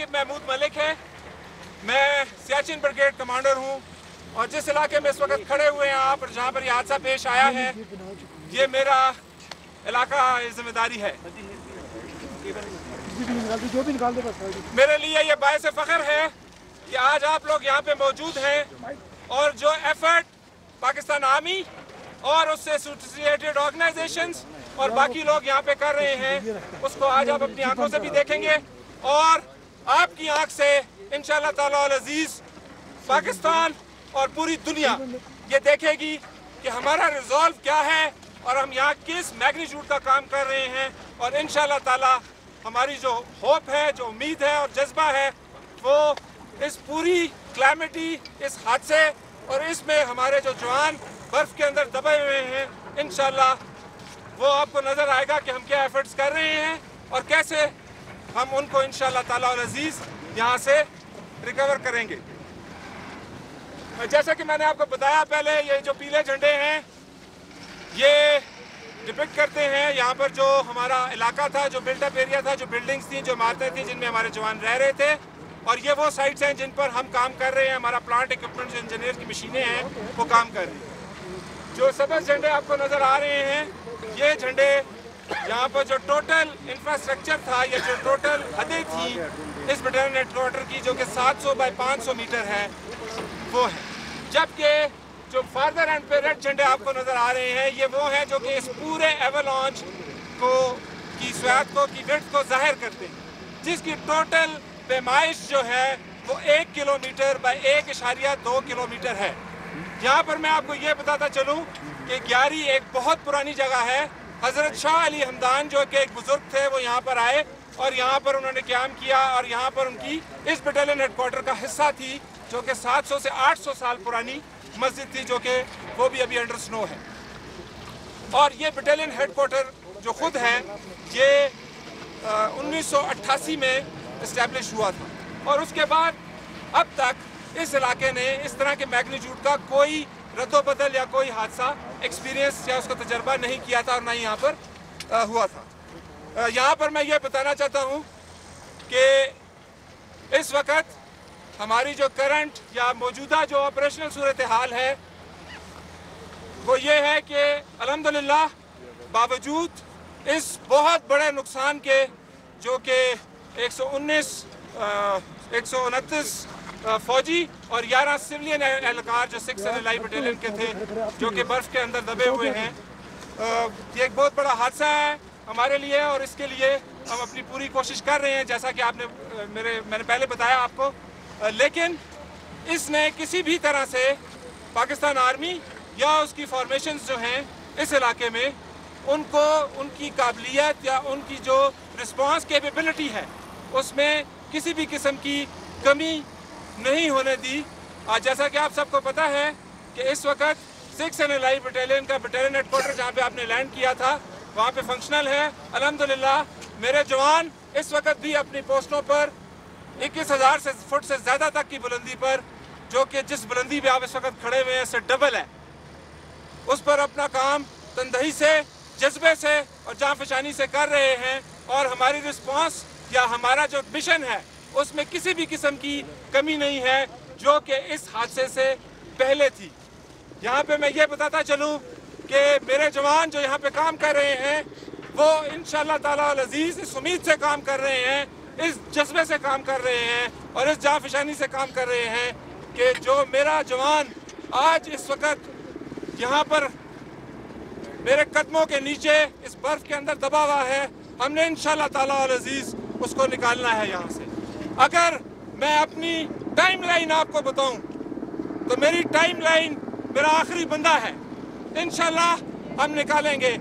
रागिब महमूद मलिक है। मैं Siachen brigade commander हूँ और जिस इलाके में इस वक्त खड़े हुए हैं आप और जहाँ पर यह हादसा पेश आया है, ये मेरा इलाका जिम्मेदारी है। मेरे लिए ये बायस फ़ख्र है कि आज आप लोग यहाँ पे मौजूद हैं और जो एफर्ट पाकिस्तान आर्मी और उससे एसोसिएटेड ऑर्गेनाइजेशंस और बाकी लोग यहाँ पे कर रहे हैं, उसको आज आप अपनी आंखों से भी देखेंगे और आपकी आंख से इंशाअल्लाह ताला अल अजीज पाकिस्तान और पूरी दुनिया ये देखेगी कि हमारा रिजॉल्व क्या है और हम यहाँ किस मैग्नीट्यूड का काम कर रहे हैं। और इंशाअल्लाह ताला हमारी जो होप है, जो उम्मीद है और जज्बा है, वो इस पूरी क्लाइमेटी, इस हादसे और इसमें हमारे जो जवान बर्फ के अंदर दबे हुए हैं, इंशाअल्लाह वो आपको नजर आएगा कि हम क्या एफर्ट्स कर रहे हैं और कैसे हम उनको इंशाअल्लाह ताला अल अजीज यहाँ से रिकवर करेंगे। जैसा कि मैंने आपको बताया पहले, ये जो पीले झंडे हैं ये डिपिक्ट करते हैं यहाँ पर जो हमारा इलाका था, जो बिल्डअप एरिया था, जो बिल्डिंग्स थी, जो इमारतें थी जिनमें हमारे जवान रह रहे थे। और ये वो साइट्स हैं जिन पर हम काम कर रहे हैं, हमारा प्लांट इक्विपमेंट जो इंजीनियर की मशीनें हैं वो काम कर रही हैं। जो सब्ज़ झंडे आपको नज़र आ रहे हैं, ये झंडे यहाँ पर जो टोटल इंफ्रास्ट्रक्चर था, ये जो टोटल हदें थी इस बटालियन हेडक्वार्टर की, जो कि 700 बाई 500 मीटर है, वो है। जबकि जो फार्दर एंड पे रेड झंडे आपको नज़र आ रहे हैं, ये वो हैं जो कि इस पूरे एवलांच को की स्वात को की विड्थ को जाहिर करते हैं, जिसकी टोटल पैमाइश जो है वो 1 किलोमीटर बाई 1.2 किलोमीटर है। यहाँ पर मैं आपको ये बताता चलूँ कि ग्यारी एक बहुत पुरानी जगह है। हज़रत शाह अली हमदान जो कि एक बुजुर्ग थे, वो यहाँ पर आए और यहाँ पर उन्होंने क़याम किया और यहाँ पर उनकी इस बटालियन हेडक्वार्टर का हिस्सा थी, जो कि 700 से 800 साल पुरानी मस्जिद थी, जो कि वो भी अभी अंडर स्नो है। और ये बटालियन हेडक्वार्टर जो खुद है ये 1988 में इस्टेब्लिश हुआ था और उसके बाद अब तक इस इलाके ने इस तरह के मैग्नीट्यूड का कोई रद्दोबदल या कोई हादसा एक्सपीरियंस या उसका तजर्बा नहीं किया था और ना ही यहाँ पर हुआ था। यहाँ पर मैं ये बताना चाहता हूँ कि इस वक्त हमारी जो करंट या मौजूदा जो ऑपरेशनल सूरत हाल है वो ये है कि अल्हम्दुलिल्लाह बावजूद इस बहुत बड़े नुकसान के, जो कि 129 फौजी और 11 सिविलियन एहलकार जो 6 एलआई बटालियन के थे, जो कि बर्फ़ के अंदर दबे हुए हैं, ये एक बहुत बड़ा हादसा है हमारे लिए और इसके लिए हम अपनी पूरी कोशिश कर रहे हैं, जैसा कि आपने मैंने पहले बताया आपको। लेकिन इसने किसी भी तरह से पाकिस्तान आर्मी या उसकी फॉर्मेशंस जो हैं इस इलाके में, उनको उनकी काबिलियत या उनकी जो रिस्पांस कैपेबिलिटी है उसमें किसी भी किस्म की कमी नहीं होने दी। आज जैसा कि आप सबको पता है कि इस वक्त 6 एलआई बटालियन का बटालियन हेडक्वार्टर जहाँ पे आपने लैंड किया था वहाँ पे फंक्शनल है। अल्हम्दुलिल्लाह मेरे जवान इस वक्त भी अपनी पोस्टों पर 21,000 फुट से ज़्यादा तक की बुलंदी पर, जो कि जिस बुलंदी पे आप इस वक्त खड़े हुए हैं इससे डबल है, उस पर अपना काम तनदही से, जज्बे से और जांफशानी से कर रहे हैं। और हमारी रिस्पांस या हमारा जो मिशन है उसमें किसी भी किस्म की कमी नहीं है, जो कि इस हादसे से पहले थी। यहाँ पे मैं ये बताता चलूँ कि मेरे जवान जो यहाँ पे काम कर रहे हैं वो इंशाअल्लाह ताला अल अजीज इस उम्मीद से काम कर रहे हैं, इस जज्बे से काम कर रहे हैं और इस जांफशानी से काम कर रहे हैं कि जो मेरा जवान आज इस वक्त यहाँ पर मेरे कदमों के नीचे इस बर्फ के अंदर दबा हुआ है, हमने इंशाअल्लाह ताला अल अजीज उसको निकालना है यहाँ से। अगर मैं अपनी टाइमलाइन आपको बताऊं तो मेरी टाइमलाइन, मेरा आखिरी बंदा है, इंशाअल्लाह हम निकालेंगे।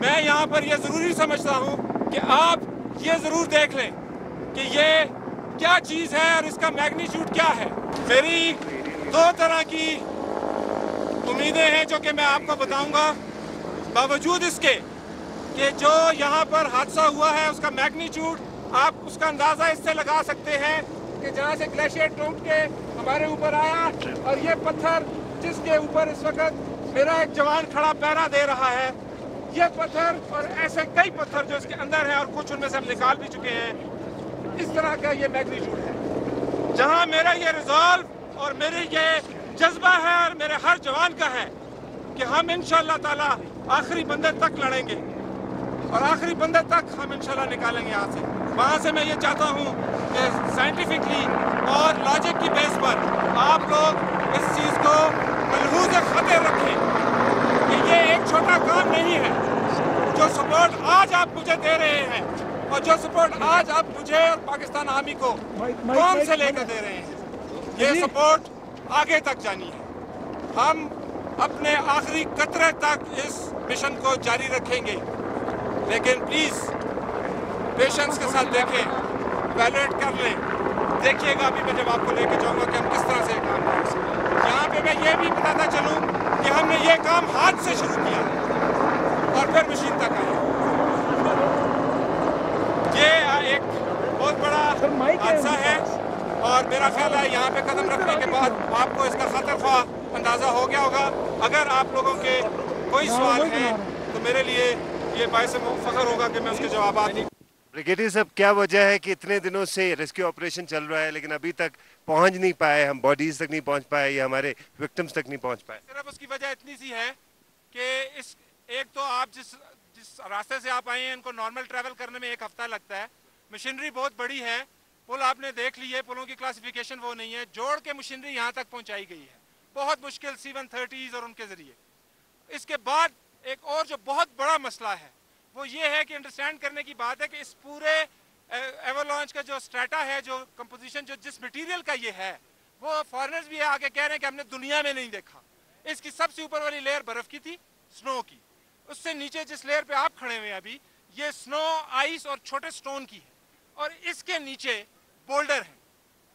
मैं यहाँ पर यह ज़रूरी समझता हूँ कि आप ये ज़रूर देख लें कि ये क्या चीज़ है और इसका मैग्नीट्यूड क्या है। मेरी 2 तरह की उम्मीदें हैं जो कि मैं आपको बताऊंगा, बावजूद इसके कि जो यहाँ पर हादसा हुआ है उसका मैग्नीट्यूड आप उसका अंदाज़ा इससे लगा सकते हैं कि जहाँ से ग्लेशियर टूट के हमारे ऊपर आया और ये पत्थर जिसके ऊपर इस वक्त मेरा एक जवान खड़ा पहरा दे रहा है, ये पत्थर और ऐसे कई पत्थर जो इसके अंदर हैं और कुछ उनमें से हम निकाल भी चुके हैं, इस तरह का ये मैग्नीट्यूड है, जहां मेरा ये रिजॉल्व और मेरे ये जज्बा है और मेरे हर जवान का है कि हम इंशाअल्लाह ताला आखिरी बंदे तक लड़ेंगे और आखिरी बंदे तक हम इंशाअल्लाह निकालेंगे यहाँ से। वहाँ से मैं ये चाहता हूँ कि साइंटिफिकली और लॉजिक की बेस पर आप लोग इस चीज़ को मलहूज़ खतर रखें कि ये एक छोटा काम नहीं है। जो सपोर्ट आज आप मुझे दे रहे हैं और जो सपोर्ट आज आप मुझे और पाकिस्तान आर्मी को कौम से लेकर दे रहे हैं, ये सपोर्ट आगे तक जानी है। हम अपने आखिरी कतरे तक इस मिशन को जारी रखेंगे, लेकिन प्लीज़ पेशेंस के साथ देखें, वैलिडेट कर लें। देखिएगा अभी मैं जब आपको लेके जाऊंगा कि हम किस तरह से काम कर सकते हैं। यहाँ पे मैं ये भी बताता चलूँ कि हमने ये काम हाथ से शुरू किया और फिर मशीन तक आए। ये एक बहुत बड़ा हादसा है और मेरा ख्याल है यहाँ पे कदम रखने के बाद आपको इसका खतर ख्वाह अंदाज़ा हो गया होगा। अगर आप लोगों के कोई सवाल हैं तो मेरे लिए ये बायस फख्र होगा कि मैं उसके जवाब दूँ। ब्रिगेडियर साहब, क्या वजह है कि इतने दिनों से रेस्क्यू ऑपरेशन चल रहा है लेकिन अभी तक पहुंच नहीं पाए, हम बॉडीज तक नहीं पहुंच पाए या हमारे विक्टिम्स तक नहीं पहुंच पाए? सिर्फ उसकी वजह इतनी सी है कि इस एक तो आप जिस रास्ते से आप आए हैं इनको नॉर्मल ट्रैवल करने में 1 हफ्ता लगता है। मशीनरी बहुत बड़ी है, पुल आपने देख ली है, पुलों की क्लासिफिकेशन वो नहीं है, जोड़ के मशीनरी यहाँ तक पहुँचाई गई है बहुत मुश्किल C-130s और उनके ज़रिए। इसके बाद एक और जो बहुत बड़ा मसला है वो ये है कि अंडरस्टैंड करने की बात है कि इस पूरे एवलांच का जो स्ट्रेटा है, जो कंपोजिशन, जो जिस मटेरियल का ये है, वो फॉरेनर्स भी आके कह रहे हैं कि हमने दुनिया में नहीं देखा। इसकी सबसे ऊपर वाली लेयर बर्फ की थी, स्नो की। उससे नीचे जिस लेयर पे आप खड़े हुए हैं अभी, ये स्नो, आइस और छोटे स्टोन की है और इसके नीचे बोल्डर हैं,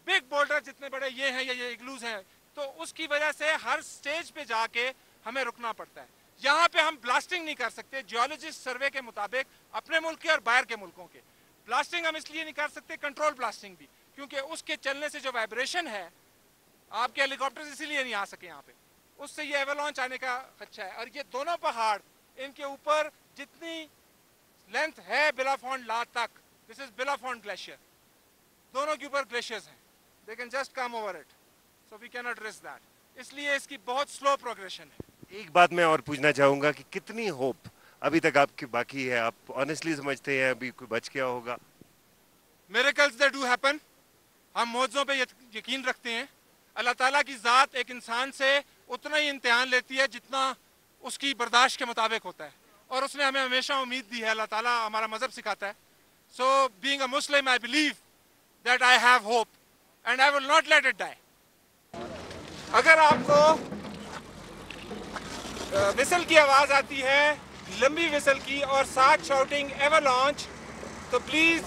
बिग बोल्डर जितने बड़े ये हैं, ये इग्लूज हैं। तो उसकी वजह से हर स्टेज पे जाके हमें रुकना पड़ता है। यहाँ पे हम ब्लास्टिंग नहीं कर सकते जियोलॉजिस्ट सर्वे के मुताबिक, अपने मुल्क के और बाहर के मुल्कों के। ब्लास्टिंग हम इसलिए नहीं कर सकते, कंट्रोल ब्लास्टिंग भी, क्योंकि उसके चलने से जो वाइब्रेशन है, आपके हेलीकॉप्टर इसीलिए नहीं आ सके यहाँ पे, उससे ये एवलांच आने का खदशा है। और ये दोनों पहाड़, इनके ऊपर जितनी लेंथ है बिलाफोंड ला तक, दिस इज बिलाफोंड ग्लेशियर, दोनों के ऊपर ग्लेशियर्स हैं, they can just come over it, so we can not risk that. इसलिए इसकी बहुत स्लो प्रोग्रेशन है। एक बात मैं और पूछना चाहूंगा कि कितनी होप अभी तक आपकी बाकी है? आप ऑनेस्टली समझते हैं अभी कोई बच गया होगा? मिरेकल्स दे डू हैपन, हम मौजों पे यकीन रखते हैं। अल्लाह ताला की ज़ात एक इंसान से उतना ही इम्तिहान लेती है जितना उसकी बर्दाश्त के मुताबिक होता है, और उसने हमें हमेशा उम्मीद दी है। अल्लाह ताला हमारा मजहब सिखाता है। So being a Muslim I believe that I have hope and I will not let it die. अगर आपको विसल की आवाज़ आती है, लंबी विसल की, और साथ शाउटिंग एवलांच, तो प्लीज़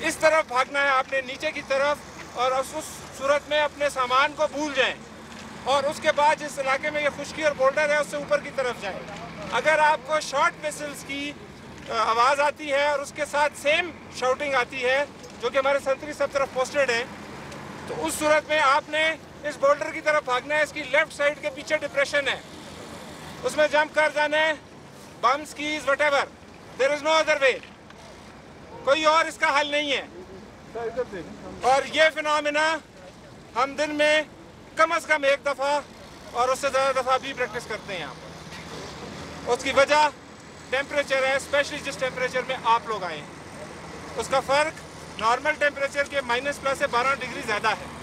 इस तरफ भागना है आपने, नीचे की तरफ, और उस सूरत में अपने सामान को भूल जाएं और उसके बाद जिस इलाके में ये खुश्की और बोल्डर है उससे ऊपर की तरफ जाएं। अगर आपको शॉर्ट विसल्स की आवाज़ आती है और उसके साथ सेम शाउटिंग आती है जो कि हमारे संतरी सब तरफ पोस्टेड है, तो उस सूरत में आपने इस बोल्डर की तरफ भागना है। इसकी लेफ्ट साइड के पीछे डिप्रेशन है, उसमें जंप कर जाना है, bums keys whatever, there is no other way, कोई और इसका हल नहीं है। और ये फिनोमेना हम दिन में कम से कम 1 दफ़ा और उससे ज़्यादा दफ़ा भी प्रैक्टिस करते हैं यहाँ पर। उसकी वजह टेम्परेचर है, स्पेशली जिस टेम्परेचर में आप लोग आए हैं उसका फ़र्क नॉर्मल टेम्परेचर के -+ से 12 डिग्री ज़्यादा है।